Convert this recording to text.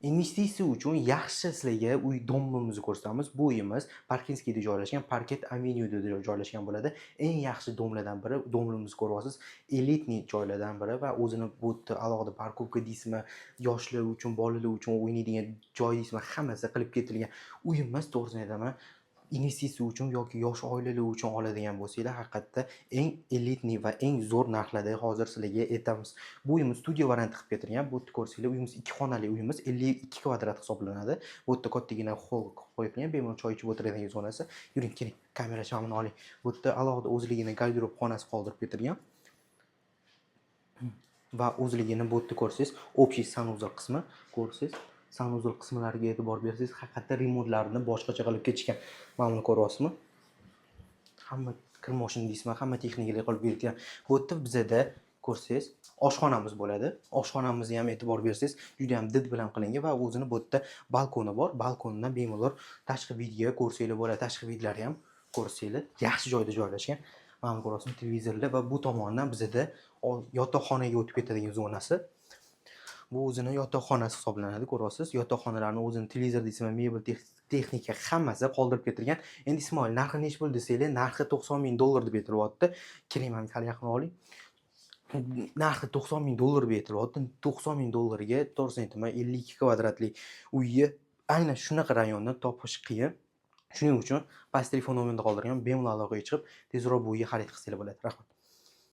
Investitsiya uchun yaxshi sizlarga uy domimizni ko'rsatamiz. Bu uyimiz Parkinskiyda joylashgan, Parket Avenue'da joylashgan bo'ladi. Eng yaxshi domlardan biri, domimizni ko'ryapsiz, elitniy joylardan biri va o'zini bu yerda alohida parkovka deysizmi, yoshlar uchun, bolalar uchun o'ynaydigan joy deysizmi, hammasi qilib ketilgan uyimiz. To'g'risini aytaman, investitsiya uchun yoki yosh oilalar uchun oladigan bo'lsanglar, haqiqatda eng elitniy va eng zo'r narxlarda hozir sizlarga aytamiz. Bu uyimiz studiya varianti qilib ketilgan. Bu yerda ko'rsanglar, uyimiz 2 xonali uyimiz, 52 kvadrat hisoblanadi. Bu yerda kattagina hol qo'yilgan, bemalol choy ichib o'tiradigan zonasi. Yuring, keling, kamera shamini oling. Bu yerda alohida o'zligini garderob xonasi qoldirib ketilgan. Va o'zligini bu yerda ko'rsangiz, общий sanuzor qismi ko'rsangiz, sanuzor qismlariga e'tibor bersangiz, haqiqatda remontlarini boshqacha qilib ketishgan. Mana buni ko'ryapsizmi? Hamma kirmoshina deysizmi, hamma texnikalar qilib berilgan. Bu yerda bizada ko'rsangiz, oshxonamiz bo'ladi. Oshxonamizga ham e'tibor bersangiz, juda ham did bilan qilingan va o'zini bu yerda balkoni bor. Balkondan bemalol tashqi video ko'rsanglar bo'ladi. Tashqi videolarni ham ko'rsanglar, yaxshi joyda joylashgan. Mana ko'ryapsizmi, televizorlar va bu tomondan bizada yotoqxonaga o'tib ketadigan zonasi. Bu o'zini yotoqxonasi hisoblanadi, ko'ryapsiz. Yotoqxonalarni o'zini televizor deysizmi, mebel texnika hammasi qoldirib ketilgan. Endi Ismoil, narxi nech pul desanglar, narxi $90,000 deb aytilyapti. Keling, mana hali yaqin oling. Narxi $90,000 deb aytilyapti. $90,000 ga to'g'risini aytaman, 52 kvadratli uyni aynan shunaqa rayondan topish qiyin. Shuning uchun past telefon nomerini qoldirgan, bemalol aloqaga chiqib, tezroq bu uyni xarid qilsanglar bo'ladi. Rahmat.